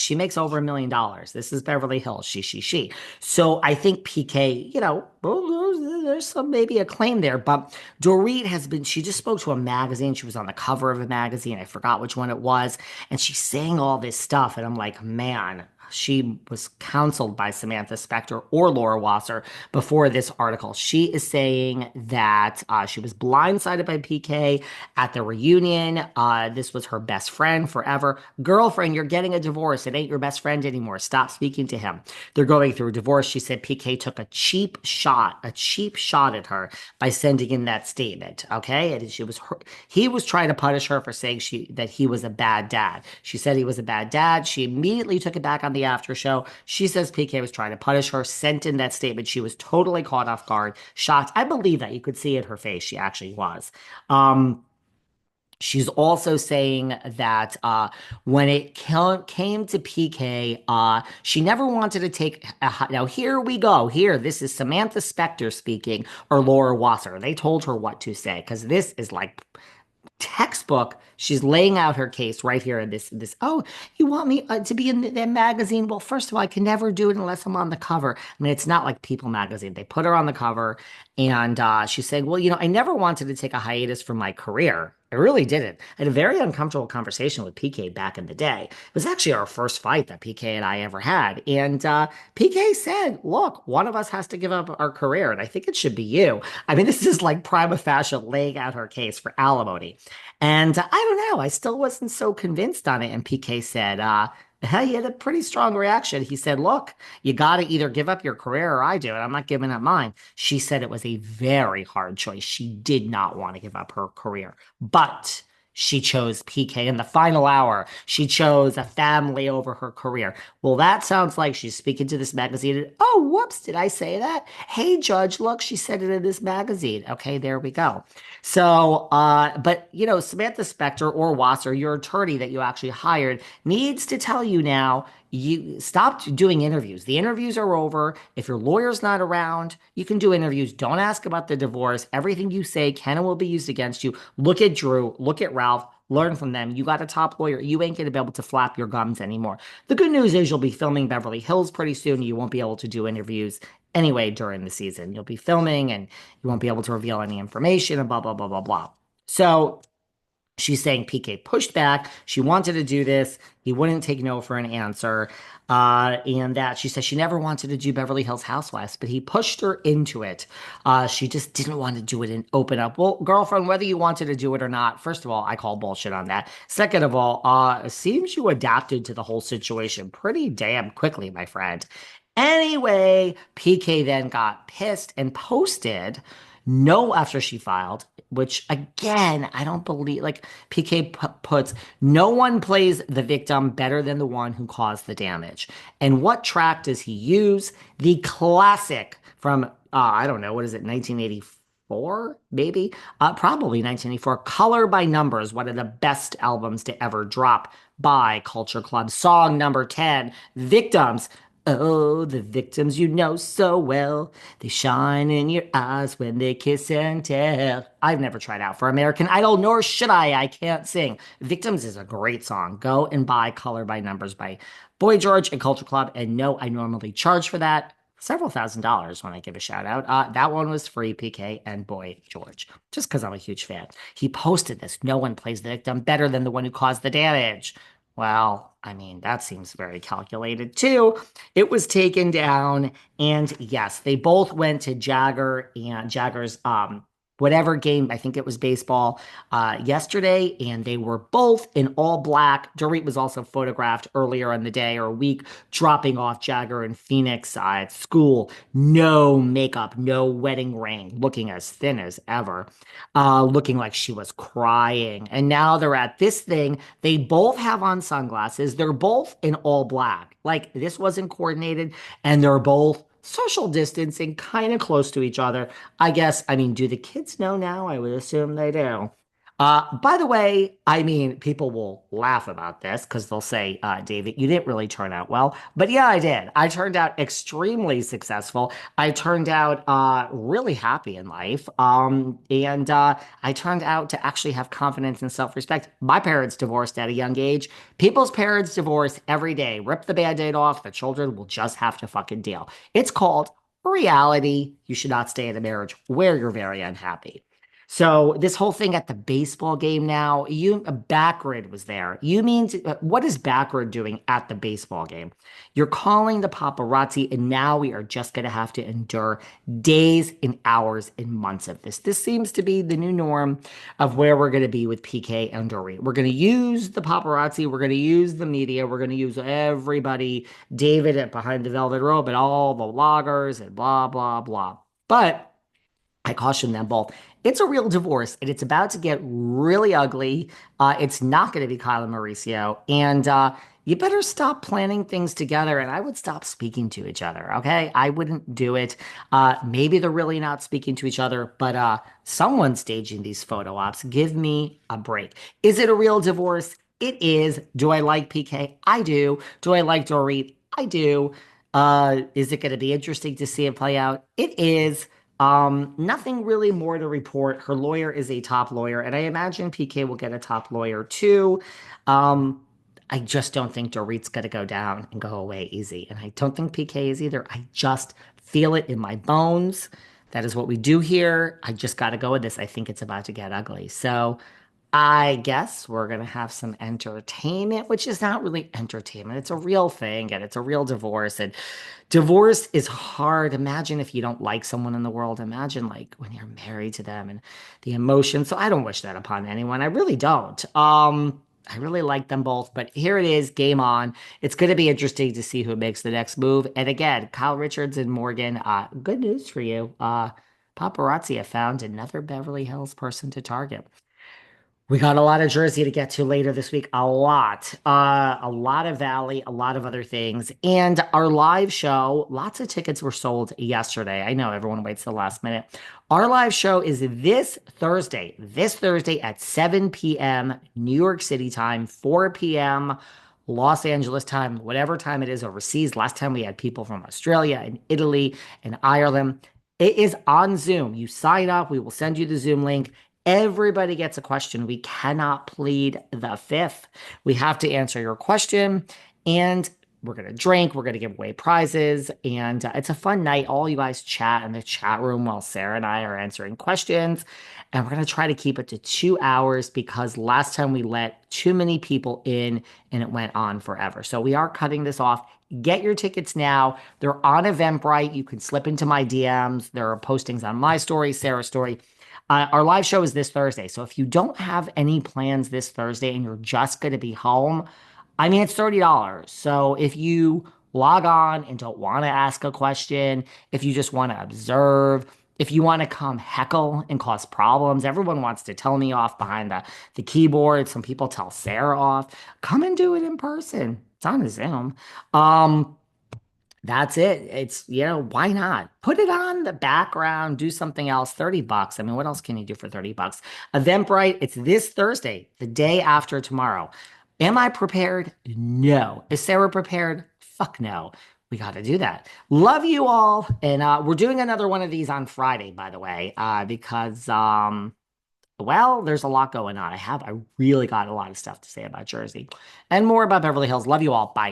She makes over $1 million. This is Beverly Hills. She. So I think PK, there's some maybe a claim there, but Dorit has been, she just spoke to a magazine. She was on the cover of a magazine. I forgot which one it was. And she's saying all this stuff. And I'm like, man, she was counseled by Samantha Spector or Laura Wasser before this article. She is saying that she was blindsided by PK at the reunion. This was her best friend forever. Girlfriend, you're getting a divorce. It ain't your best friend anymore. Stop speaking to him. They're going through a divorce. She said PK took a cheap shot at her by sending in that statement. Okay. And he was trying to punish her for saying that he was a bad dad. She said he was a bad dad. She immediately took it back on the after show. She says PK was trying to punish her, sent in that statement. She was totally caught off guard, shocked. I believe that. You could see in her face. She actually was. She's also saying that when it came to PK, she never wanted to take now here we go. Here, this is Samantha Spector speaking or Laura Wasser. They told her what to say because this is like textbook. She's laying out her case right here in this. Oh, you want me to be in the magazine? Well, first of all, I can never do it unless I'm on the cover. I mean, it's not like People magazine. They put her on the cover, and she's saying, well, I never wanted to take a hiatus from my career. I really didn't. I had a very uncomfortable conversation with PK back in the day. It was actually our first fight that PK and I ever had. And PK said, look, one of us has to give up our career, and I think it should be you. I mean, this is like prima facie laying out her case for alimony. And I don't know, I still wasn't so convinced on it. And PK said, hey, he had a pretty strong reaction. He said, look, you got to either give up your career or I do it. I'm not giving up mine. She said it was a very hard choice. She did not want to give up her career, but she chose PK in the final hour. She chose a family over her career. Well, that sounds like she's speaking to this magazine. Oh, whoops, did I say that? Hey, Judge, look, she said it in this magazine. Okay, there we go. So, but Samantha Spector or Wasser, your attorney that you actually hired, needs to tell you now you stopped doing interviews. The interviews are over. If your lawyer's not around, you can do interviews. Don't ask about the divorce. Everything you say can and will be used against you. Look at Drew, look at Ralph, learn from them. You got a top lawyer. You ain't going to be able to flap your gums anymore. The good news is you'll be filming Beverly Hills pretty soon. You won't be able to do interviews anyway during the season. You'll be filming and you won't be able to reveal any information and blah, blah, blah, blah, blah. So she's saying PK pushed back. She wanted to do this. He wouldn't take no for an answer. And that she said she never wanted to do Beverly Hills Housewives, but he pushed her into it. She just didn't want to do it and open up. Well, girlfriend, whether you wanted to do it or not, first of all, I call bullshit on that. Second of all, it seems you adapted to the whole situation pretty damn quickly, my friend. Anyway, PK then got pissed and posted no after she filed, which again, I don't believe, like PK puts, no one plays the victim better than the one who caused the damage. And what track does he use? The classic from, I don't know, what is it, 1984, maybe? Probably 1984. Color by Numbers, one of the best albums to ever drop by Culture Club. Song number 10, Victims. Oh, the victims you know so well. They shine in your eyes when they kiss and tell. I've never tried out for American Idol, nor should I. I can't sing. Victims is a great song. Go and buy Color by Numbers by Boy George and Culture Club. And no, I normally charge for that several $1,000s when I give a shout out. That one was free, PK and Boy George, just because I'm a huge fan. He posted this. No one plays the victim better than the one who caused the damage. Well, I mean, that seems very calculated too. It was taken down, and yes, they both went to Jagger and Jagger's whatever game, I think it was baseball, yesterday, and they were both in all black. Dorit was also photographed earlier in the day or a week, dropping off Jagger in Phoenix at school. No makeup, no wedding ring, looking as thin as ever, looking like she was crying. And now they're at this thing. They both have on sunglasses. They're both in all black. Like this wasn't coordinated, and they're both social distancing kind of close to each other. I guess, I mean, do the kids know now? I would assume they do. By the way, I mean, people will laugh about this because they'll say, David, you didn't really turn out well. But yeah, I did. I turned out extremely successful. I turned out really happy in life. And I turned out to actually have confidence and self-respect. My parents divorced at a young age. People's parents divorce every day. Rip the band-aid off. The children will just have to fucking deal. It's called reality. You should not stay in a marriage where you're very unhappy. So this whole thing at the baseball game now, Backrid was there. What is Backrid doing at the baseball game? You're calling the paparazzi, and now we are just going to have to endure days and hours and months of this. This seems to be the new norm of where we're going to be with PK and Dorit. We're going to use the paparazzi, we're going to use the media, we're going to use everybody, David at Behind the Velvet Rope, and all the bloggers and blah blah blah. But I caution them both. It's a real divorce, and it's about to get really ugly. It's not going to be Kyle and Mauricio, and you better stop planning things together. And I would stop speaking to each other. Okay, I wouldn't do it. Maybe they're really not speaking to each other, but someone's staging these photo ops. Give me a break. Is it a real divorce? It is. Do I like PK? I do. Do I like Dorit? I do. Is it going to be interesting to see it play out? It is. Nothing really more to report. Her lawyer is a top lawyer, and I imagine PK will get a top lawyer too. Um, I just don't think Dorit's going to go down and go away easy. And I don't think PK is either. I just feel it in my bones. That is what we do here. I just got to go with this. I think it's about to get ugly. So I guess we're going to have some entertainment, which is not really entertainment. It's a real thing and it's a real divorce. And divorce is hard. Imagine if you don't like someone in the world. Imagine like when you're married to them and the emotion. So I don't wish that upon anyone. I really don't. I really like them both, but here it is, game on. It's going to be interesting to see who makes the next move. And again, Kyle Richards and Morgan, good news for you. Paparazzi have found another Beverly Hills person to target. We got a lot of Jersey to get to later this week. A lot of Valley, a lot of other things. And our live show, lots of tickets were sold yesterday. I know everyone waits the last minute. Our live show is this Thursday at 7 p.m. New York City time, 4 p.m. Los Angeles time, whatever time it is overseas. Last time we had people from Australia and Italy and Ireland. It is on Zoom. You sign up, we will send you the Zoom link. Everybody gets a question. We cannot plead the fifth. We have to answer your question, and we're going to drink. We're going to give away prizes, and it's a fun night. All you guys chat in the chat room while Sarah and I are answering questions, and we're going to try to keep it to 2 hours because last time we let too many people in, and it went on forever. So we are cutting this off. Get your tickets now. They're on Eventbrite. You can slip into my DMs. There are postings on my story, Sarah's story. Our live show is this Thursday. So if you don't have any plans this Thursday and you're just going to be home, I mean, it's $30. So if you log on and don't want to ask a question, if you just want to observe, if you want to come heckle and cause problems, everyone wants to tell me off behind the keyboard. Some people tell Sarah off. Come and do it in person. It's on a Zoom. That's it. It's, why not? Put it on the background, do something else. 30 bucks. I mean, what else can you do for 30 bucks? Eventbrite, it's this Thursday, the day after tomorrow. Am I prepared? No. Is Sarah prepared? Fuck no. We got to do that. Love you all. And we're doing another one of these on Friday, by the way, because well, there's a lot going on. I really got a lot of stuff to say about Jersey and more about Beverly Hills. Love you all. Bye.